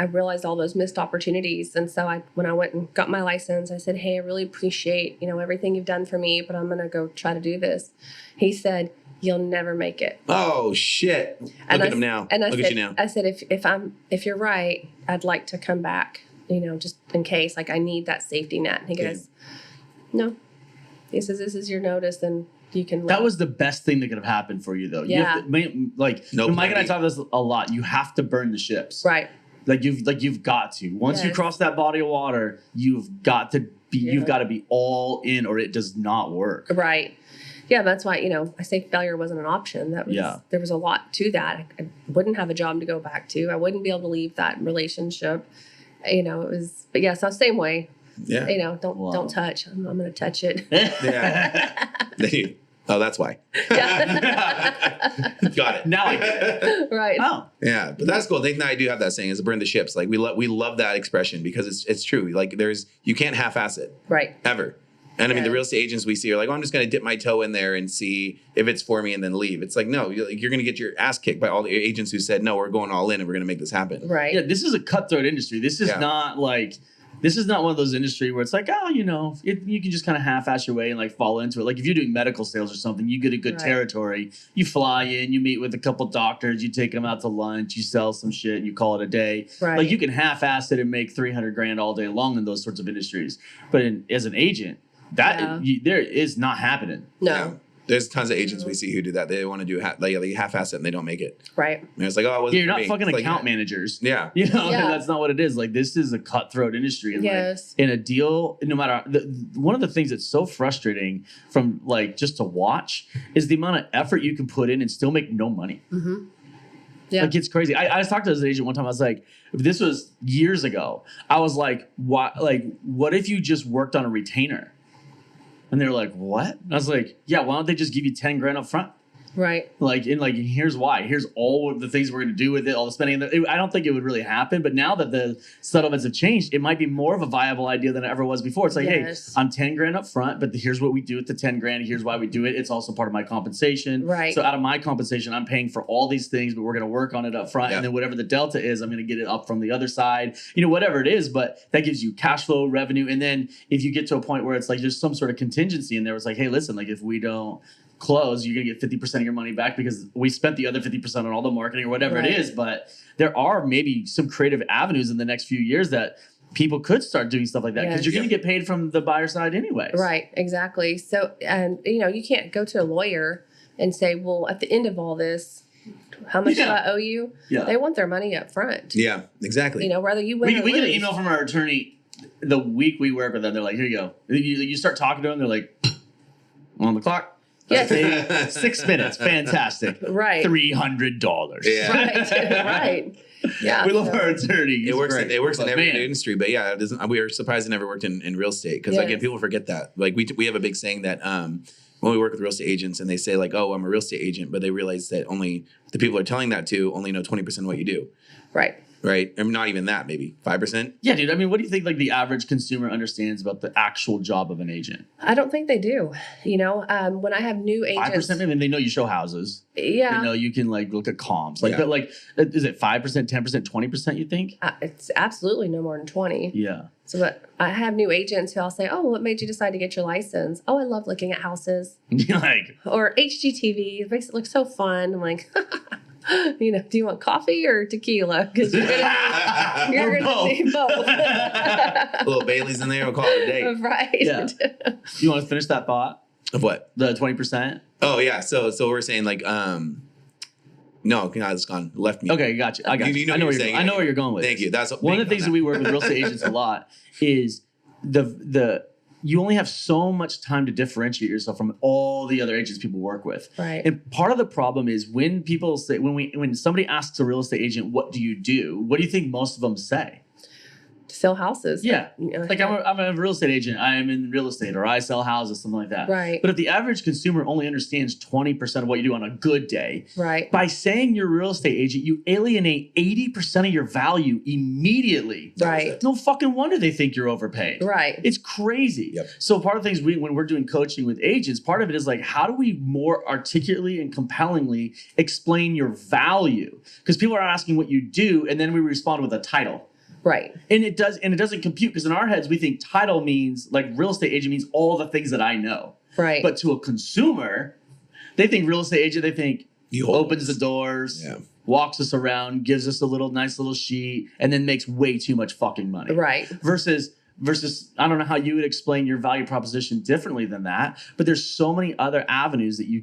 realized all those missed opportunities. And so when I went and got my license, I said, "Hey, I really appreciate everything you've done for me, but I'm gonna go try to do this." He said, "You'll never make it." oh shit, look And at him now. And I Look said, at you now. I said, if you're right, I'd like to come back. Just in case, like I need that safety net. And he Okay. goes, "No." He says, "This is your notice, and you can." That leave." was the best thing that could have happened for you, though. You have to, No Mike and I plan B. talk about this a lot. You have to burn the ships. right. You've got to. Once you Yes. cross that body of water, you've got to be. Yeah. You've got to be all in, or it does not work. Right. Yeah, that's why, I say failure wasn't an option. There was a lot to that. I wouldn't have a job to go back to. I wouldn't be able to leave that relationship. It was, but yeah, so same way, Yeah. Wow. don't touch. I'm going to touch it. Yeah. Oh, that's why. Yeah. Got it. Now I get it. Right. Oh, Yeah, but that's cool. Nathan and I do have that saying: "Is to burn the ships." Like we love that expression because it's true. Like you can't half-ass it Right. ever. And I mean, the Yeah. real estate agents we see are like, oh, I'm just going to dip my toe in there and see if it's for me and then leave. It's like, no, you're going to get your ass kicked by all the agents who said, no, we're going all in and we're going to make this happen. Right. Yeah, this is a cutthroat industry. This is not like, this is not one of those industries where it's like, oh, you know, you can just kind of half-ass your way and like fall into it. Like if you're doing medical sales or something, you get a good territory. You fly in, you meet with a couple doctors, you take them out to lunch, you sell some shit, you call it a day. Right. Like you can half-ass it and make $300,000 all day long in those sorts of industries. But as an agent, that there is not happening. No. Yeah. There's tons of agents we see who do that. They want to do half-ass it and they don't make it. Right. And it's like, oh, it wasn't You're for not me. fucking It's account like, managers. Yeah. You know, Yeah. that's not what it is. Like this is a cutthroat industry. And Yes. like in a deal, no matter one of the things that's so frustrating from like just to watch is the amount of effort you can put in and still make no money. Mm-hmm. Yeah. Like it's crazy. I was talking to this agent one time. I was like, if this was years ago, I was like, what if you just worked on a retainer? And they were like, what? And I was like, yeah, why don't they just give you $10,000 up front? Right. Like, here's why. Here's all of the things we're going to do with it, all the spending. I don't think it would really happen. But now that the settlements have changed, it might be more of a viable idea than it ever was before. It's like, Yes. hey, I'm $10,000 up front, but here's what we do with the $10,000. Here's why we do it. It's also part of my compensation. Right. So out of my compensation, I'm paying for all these things, but we're going to work on it up front. Yeah. And then whatever the delta is, I'm going to get it up from the other side. You know, whatever it is, but that gives you cash flow, revenue. And then if you get to a point where it's like there's some sort of contingency in there, it's like, hey, listen, like if we don't close, you're gonna get 50% of your money back because we spent the other 50% on all the marketing or whatever it is. But there are maybe some creative avenues in the next few years that people could start doing stuff like that because you're gonna get paid from the buyer side anyways. Right. Exactly. So, and you know, you can't go to a lawyer and say, well, at the end of all this, how much do I owe you? Yeah. They want their money up front. Yeah, exactly. You know, whether you win or We get an lose. email from our attorney the week we work with them. They're like, here you go. You start talking to them, they're like, on the clock. Yes. Okay, 6 minutes. Fantastic. Right. $300. Yeah. Right. Right. Yeah. We love so- our attorney. He's It works. great. It works in But every man, industry, but yeah, it doesn't. We are surprised it never worked in real estate because Yes. again, people forget that. Like we have a big saying that when we work with real estate agents and they say like, oh, I'm a real estate agent, but they realize that only the people are telling that to only know 20% of what you do, Right. right? I mean, not even that, maybe 5%. Yeah, dude. I mean, what do you think like the average consumer understands about the actual job of an agent? I don't think they do. You know, when I have new agents, 5%? Maybe they know you show houses. yeah, They know you can like look at comps. Like, Yeah. but like, is it 5%, 10%, 20%? You think? it's absolutely no more than 20. Yeah. So, but I have new agents who I'll say, oh, what made you decide to get your license? Oh, I love looking at houses. Like, Or HGTV. It makes it look so fun. I'm like, you know, do you want coffee or tequila? Because you're Or gonna need both. A little Bailey's in there, we'll call it a day. Right. Yeah. You want to finish that thought? Of what? The 20%? Oh yeah. So we're saying like no, it's gone. Left me. Okay, gotcha. I got you. You know I know what where you're you're saying. I know where you're going with Thank this. you. That's One of the things that we work with real estate agents a lot is the you only have so much time to differentiate yourself from all the other agents people work with. Right. And part of the problem is when people say when somebody asks a real estate agent, what do you do? What do you think most of them say? Sell houses. Yeah. You know, Like I'm a real estate agent. I am in real estate or I sell houses, something like that. Right. But if the average consumer only understands 20% of what you do on a good day, Right. by saying you're a real estate agent, you alienate 80% of your value immediately. Right. No fucking wonder they think you're overpaid. Right. It's crazy. Yep. So part of the things when we're doing coaching with agents, part of it is like, how do we more articulately and compellingly explain your value? Because people are asking what you do, and then we respond with a title. Right. And it doesn't compute because in our heads we think title means like real estate agent means all the things that I know. Right. But to a consumer, they think real estate agent, they think You hold opens this. the doors, Yeah. walks us around, gives us a nice little sheet, and then makes way too much fucking money. Right. Versus I don't know how you would explain your value proposition differently than that, but there's so many other avenues that you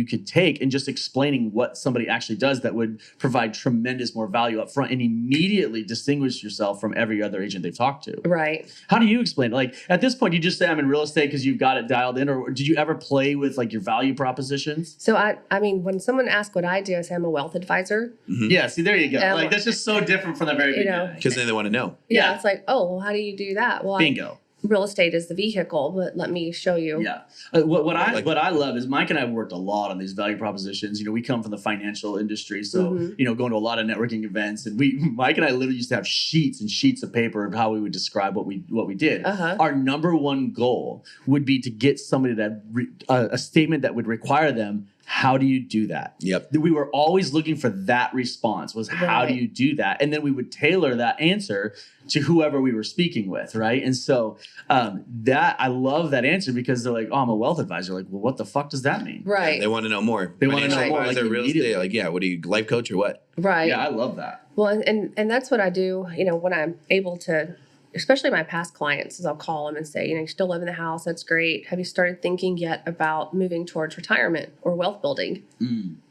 could take and just explaining what somebody actually does that would provide tremendous more value up front and immediately distinguish yourself from every other agent they've talked to. Right. How do you explain it? Like at this point, you just say I'm in real estate because you've got it dialed in, or did you ever play with like your value propositions? So I mean, when someone asks what I do, I say I'm a wealth advisor. Yeah, see, there you go. Like that's just so different from the very You know, beginning. Because then they want to know. Yeah. Yeah. It's like, oh, well, how do you do that? Well, Bingo. real estate is the vehicle, but let me show you. Yeah. What I love is Mike and I have worked a lot on these value propositions. You know, we come from the financial industry, so you know, going to a lot of networking events, and Mike and I literally used to have sheets and sheets of paper of how we would describe what we did. Our number one goal would be to get somebody that a statement that would require them. How do you do that? Yep. We were always looking for that response was how do you do that? And then we would tailor that answer to whoever we were speaking with, right? And so that I love that answer because they're like, oh, I'm a wealth advisor. Like, well, what the fuck does that mean? Right. They want to know more. They want to know more. Like real estate. Like, yeah, what are you, life coach or what? Right. Yeah, I love that. Well, and that's what I do, you know, when I'm able to, especially my past clients, is I'll call them and say, you know, you still live in the house. That's great. Have you started thinking yet about moving towards retirement or wealth building?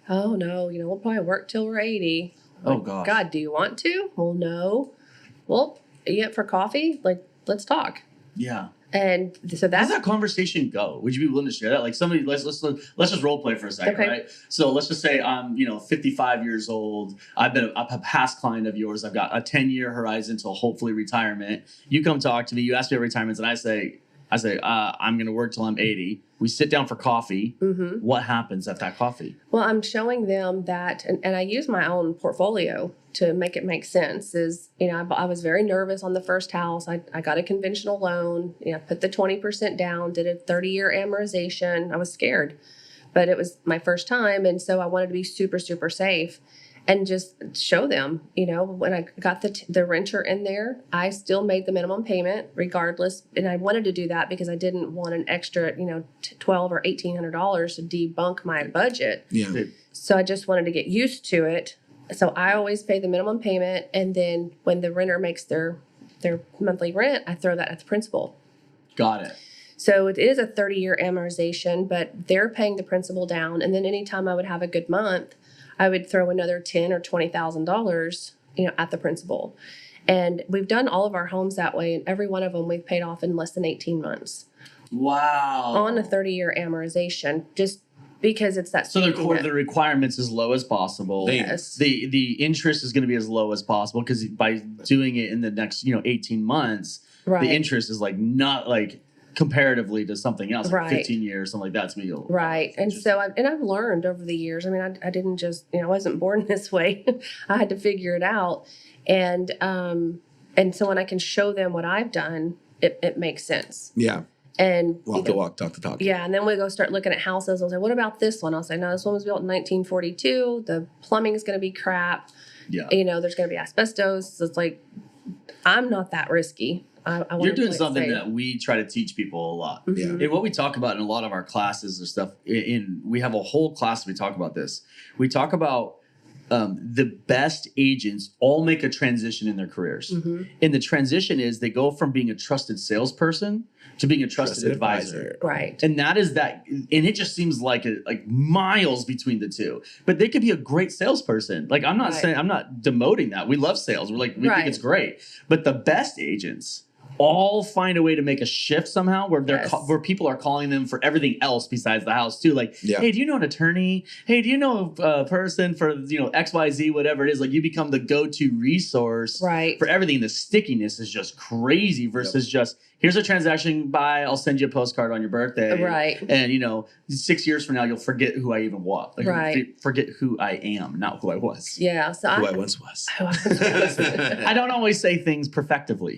Oh, no, you know, we'll probably work till we're 80. Oh, gosh. God, do you want to? Well, no. Well, you up for coffee? Like, let's talk. Yeah. And so How does that conversation go? Would you be willing to share that? Like somebody, let's just role play for a second, right? So let's just say I'm, you know, 55 years old. I've been a past client of yours. I've got a 10-year horizon till hopefully retirement. You come talk to me. You ask me about retirements, and I say, I'm going to work till I'm 80. We sit down for coffee. What happens at that coffee? Well, I'm showing them that, and I use my own portfolio to make it make sense. Is, you know, I was very nervous on the first house. I got a conventional loan. You know, put the 20% down, did a 30-year amortization. I was scared, but it was my first time, and so I wanted to be super, super safe. And just show them, you know, when I got the renter in there, I still made the minimum payment regardless. And I wanted to do that because I didn't want an extra, you know, $1,200 or $1,800 to debunk my budget. Yeah. So I just wanted to get used to it. So I always pay the minimum payment. And then when the renter makes their monthly rent, I throw that at the principal. Got it. So it is a 30-year amortization, but they're paying the principal down. And then anytime I would have a good month, I would throw another $10,000 or $20,000, you know, at the principal. And we've done all of our homes that way, and every one of them we've paid off in less than 18 months. Wow. On a 30-year amortization, just because it's that. So the requirements as low as possible. Yes. The interest is going to be as low as possible because by doing it in the next, you know, 18 months, the interest is like not like comparatively to something else, like 15 years, something like that. To me, right. And so I've learned over the years. I mean, I didn't just, you know, I wasn't born this way. I had to figure it out. And so when I can show them what I've done, it makes sense. Yeah. And walk the walk, talk the talk. Yeah. And then we go start looking at houses. I'll say, what about this one? I'll say, no, this one was built in 1942. The plumbing is going to be crap. Yeah. You know, there's going to be asbestos. So it's like, I'm not that risky. You're doing something that we try to teach people a lot. Yeah. And what we talk about in a lot of our classes or stuff, we have a whole class we talk about this. We talk about the best agents all make a transition in their careers. And the transition is they go from being a trusted salesperson to being a trusted advisor. Right. And that is that. And it just seems like miles between the two. But they could be a great salesperson. Like, I'm not saying, I'm not demoting that. We love sales. We think it's great. But the best agents all find a way to make a shift somehow where where people are calling them for everything else besides the house too. Like, hey, do you know an attorney? Hey, do you know a person for, you know, XYZ, whatever it is? Like, you become the go-to resource for everything. The stickiness is just crazy versus just, here's a transaction, bye, I'll send you a postcard on your birthday. Right. And, you know, 6 years from now, you'll forget who I even was. Like, forget who I am, not who I was. Yeah. So who I once was. I don't always say things perfectively.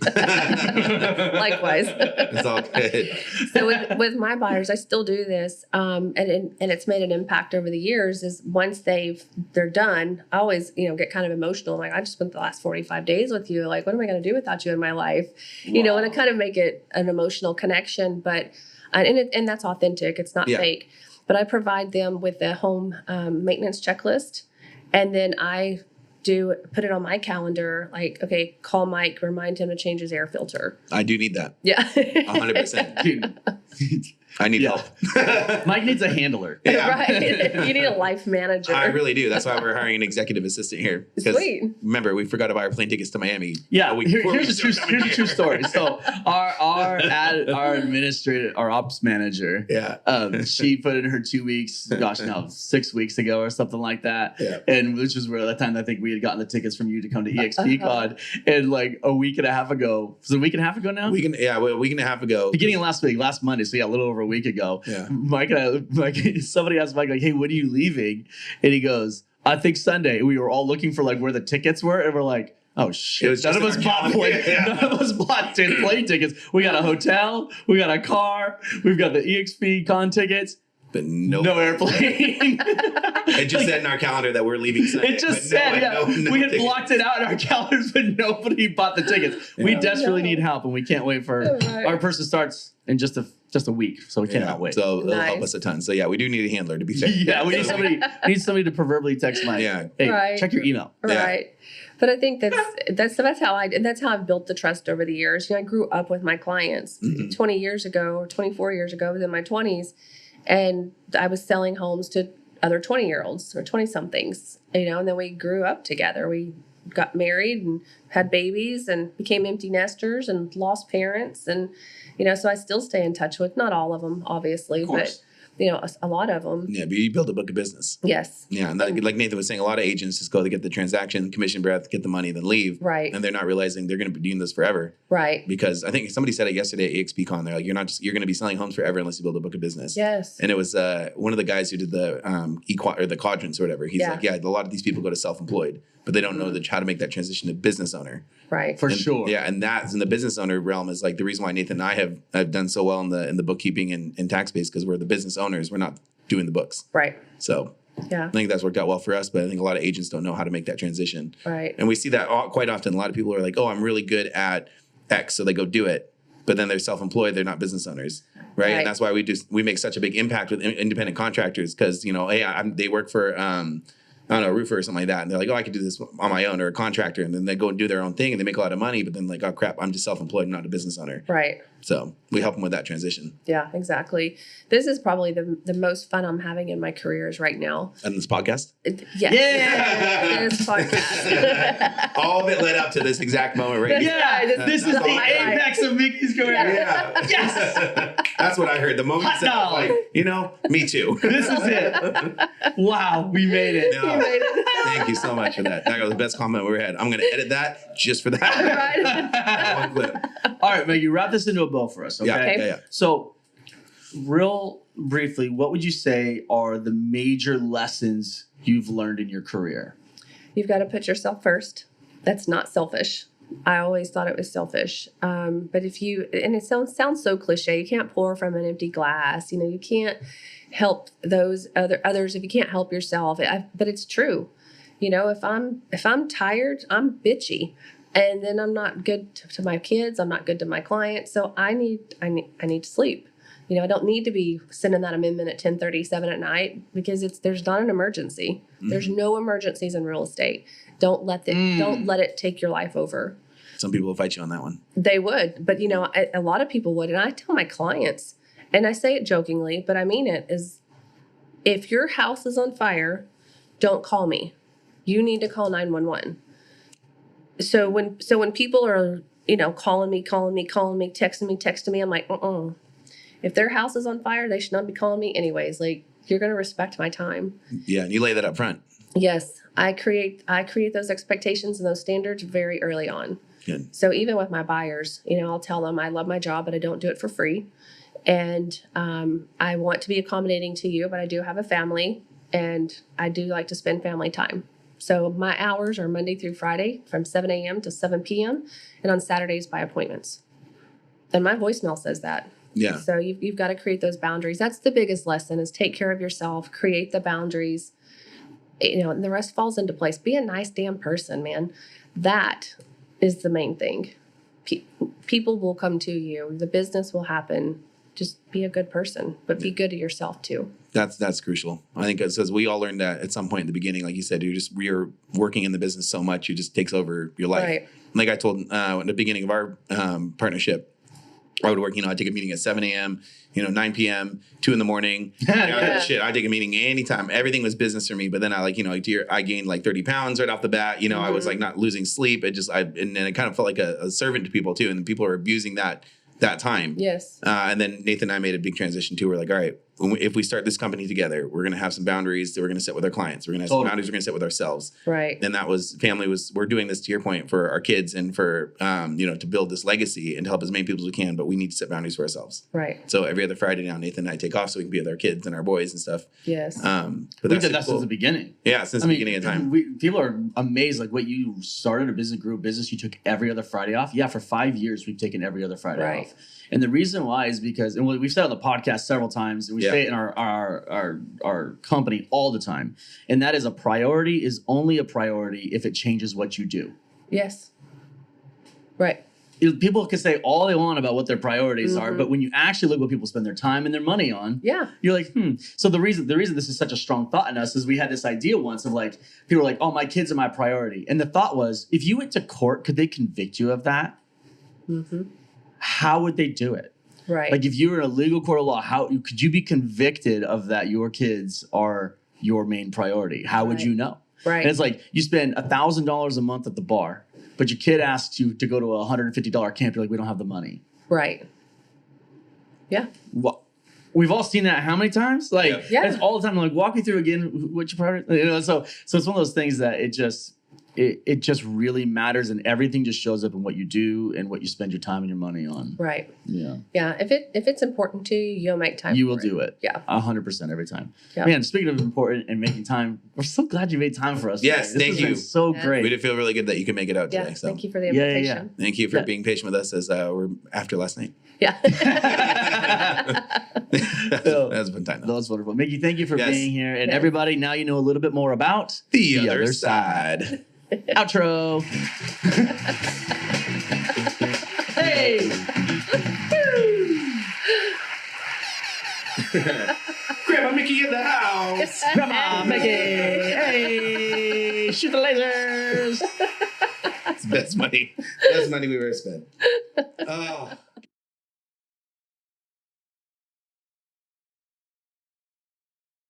Likewise. It's all good. So with my buyers, I still do this, and it's made an impact over the years. Is once they're done, I always, you know, get kind of emotional. I'm like, I just spent the last 45 days with you. Like, what am I going to do without you in my life? You know, and I kind of make it an emotional connection, but and that's authentic. It's not fake. But I provide them with a home maintenance checklist, and then I put it on my calendar, like, okay, call Mike, remind him to change his air filter. I do need that. Yeah. 100%. Dude, I need help. Mike needs a handler. Yeah. Right. You need a life manager. I really do. That's why we're hiring an executive assistant here. Because Sweet. remember, we forgot to buy our plane tickets to Miami. Yeah, a week here's before we a true story. So our administrator, our ops manager, she put in her 2 weeks, 6 weeks ago or something like that. Yeah. And which is where the time I think we had gotten the tickets from you to come to EXPcon. And like a week and a half ago, was it a week and a half ago now? a week and a half ago. Beginning of last Monday, so a little over a week ago. Yeah. Somebody asked Mike, like, hey, when are you leaving? And he goes, I think Sunday. We were all looking for like where the tickets were, and we're like, oh shit. None of us bought plane tickets. We got a hotel, we got a car, we've got the EXPcon tickets. But no airplane. It just said in our calendar that we're leaving Sunday. It just said, we had blocked it out in our calendars, but nobody bought the tickets. We desperately need help, and we can't wait for our person starts in just a week, so we cannot wait. So it'll help us a ton. So yeah, we do need a handler to be fair. Yeah, we need somebody to proverbially text Mike. Yeah. Hey, check your email. Right. But I think that's how I've built the trust over the years. I grew up with my clients 20 years ago or 24 years ago. I was in my 20s, and I was selling homes to other 20-year-olds or 20-somethings, and then we grew up together. We got married and had babies and became empty nesters and lost parents. And, so I still stay in touch with, not all of them, obviously, but a lot of them. Yeah, but you build a book of business. Yes. Yeah, and like Nathan was saying, a lot of agents just go to get the transaction, commission breath, get the money, then leave. Right. And they're not realizing they're going to be doing this forever. Right. Because I think somebody said it yesterday at EXPcon. They're like, you're going to be selling homes forever unless you build a book of business. Yes. And it was one of the guys who did the the quadrants or whatever. He's like, a lot of these people go to self-employed, but they don't know how to make that transition to business owner. Right. For sure. Yeah, and that's in the business owner realm is like the reason why Nathan and I have done so well in the bookkeeping and tax space, because we're the business owners. We're not doing the books. Right. So I think that's worked out well for us, but I think a lot of agents don't know how to make that transition. Right. And we see that quite often. A lot of people are like, oh, I'm really good at X, so they go do it. But then they're self-employed, they're not business owners. Right. And that's why we make such a big impact with independent contractors, because, hey, they work for, a roofer or something like that. And they're like, oh, I could do this on my own, or a contractor. And then they go and do their own thing and they make a lot of money. But then like, oh, crap, I'm just self-employed, I'm not a business owner. Right. So we help them with that transition. Yeah, exactly. This is probably the most fun I'm having in my careers right now. And this podcast? Yes. Yeah. This podcast. All of it led up to this exact moment right here. Yeah, this is the apex of Mikki's career. Yeah. Yes. That's what I heard. The moment you said, I was like, me too. This is it. Wow, we made it. Yeah. Thank you so much for that. That was the best comment we ever had. I'm going to edit that just for that. One clip. All right, Maggie, wrap this into a bow for us, okay? Yeah. So, real briefly, what would you say are the major lessons you've learned in your career? You've got to put yourself first. That's not selfish. I always thought it was selfish. But and it sounds so cliche, you can't pour from an empty glass. You can't help those others if you can't help yourself. But it's true. If I'm tired, I'm bitchy. And then I'm not good to my kids. I'm not good to my clients. So I need to sleep. I don't need to be sending that amendment at 10:37 at night, because there's not an emergency. There's no emergencies in real estate. Don't let it take your life over. Some people will fight you on that one. They would, but a lot of people would. And I tell my clients, and I say it jokingly, but I mean it, is if your house is on fire, don't call me. You need to call 911. So when people are, calling me, texting me, I'm like, If their house is on fire, they should not be calling me anyways. Like, you're going to respect my time. Yeah, and you lay that up front. Yes, I create those expectations and those standards very early on. Good. So even with my buyers, I'll tell them I love my job, but I don't do it for free. And I want to be accommodating to you, but I do have a family, and I do like to spend family time. So my hours are Monday through Friday from 7 a.m. to 7 p.m. and on Saturdays by appointments. And my voicemail says that. Yeah. So you've got to create those boundaries. That's the biggest lesson, is take care of yourself, create the boundaries, and the rest falls into place. Be a nice damn person, man. That is the main thing. People will come to you. The business will happen. Just be a good person, but be good to yourself too. That's crucial. I think it says we all learned that at some point in the beginning. Like you said, you're working in the business so much, it just takes over your life. Right. Like I told in the beginning of our partnership, I would work, I'd take a meeting at 7 a.m., 9 p.m., 2 in the morning. Yeah. Shit, I'd take a meeting anytime. Everything was business for me. But then I I gained like 30 pounds right off the bat. I was like not losing sleep. And then it kind of felt like a servant to people too. And people were abusing that time. Yes. And then Nathan and I made a big transition too. We're like, all right, if we start this company together, we're going to have some boundaries that we're going to set with our clients. We're going to have some boundaries we're going to set with ourselves. Right. And that was we're doing this, to your point, for our kids and for, to build this legacy and to help as many people as we can, but we need to set boundaries for ourselves. Right. So every other Friday now, Nathan and I take off so we can be with our kids and our boys and stuff. Yes. But We did that since the beginning. Yeah, since the beginning of time. People are amazed. Like, what, you started a business, grew a business, you took every other Friday off. Yeah, for 5 years, we've taken every other Friday Right. off. And the reason why is because, and we've said on the podcast several times, and we say it in our company all the time, and that is a priority is only a priority if it changes what you do. Yes. Right. People can say all they want about what their priorities are, but when you actually look what people spend their time and their money on, you're like, So the reason this is such a strong thought in us is we had this idea once of like, people were like, oh, my kids are my priority. And the thought was, if you went to court, could they convict you of that? How would they do it? Right. Like, if you were in a legal court of law, how could you be convicted of that your kids are your main priority? How would you know? Right. And it's like, you spend $1,000 a month at the bar, but your kid asks you to go to a $150 camp. You're like, we don't have the money. Right. Yeah. Well, we've all seen that how many times? Like, it's all the time. Like, walk me through again what's your priority. So it's one of those things that it just really matters, and everything just shows up in what you do and what you spend your time and your money on. Right. Yeah. Yeah. If it's important to you, you'll make time. You will do it. Yeah. 100% every time. Yeah. Man, speaking of important and making time, we're so glad you made time for us. Yes, today. thank you. So great. We did feel really good that you could make it out Yeah. today. So Thank you for the invitation. thank you for being patient with us as we're after last night. Yeah. That was a fun time, though. That was wonderful. Mickey, thank you for being here. And everybody, now you know a little bit more about The Other Side. Outro. Hey. Grandma Mickey in the house. Grandma Mickey. Hey. Shoot the lasers. It's the best money we've ever spent. Oh.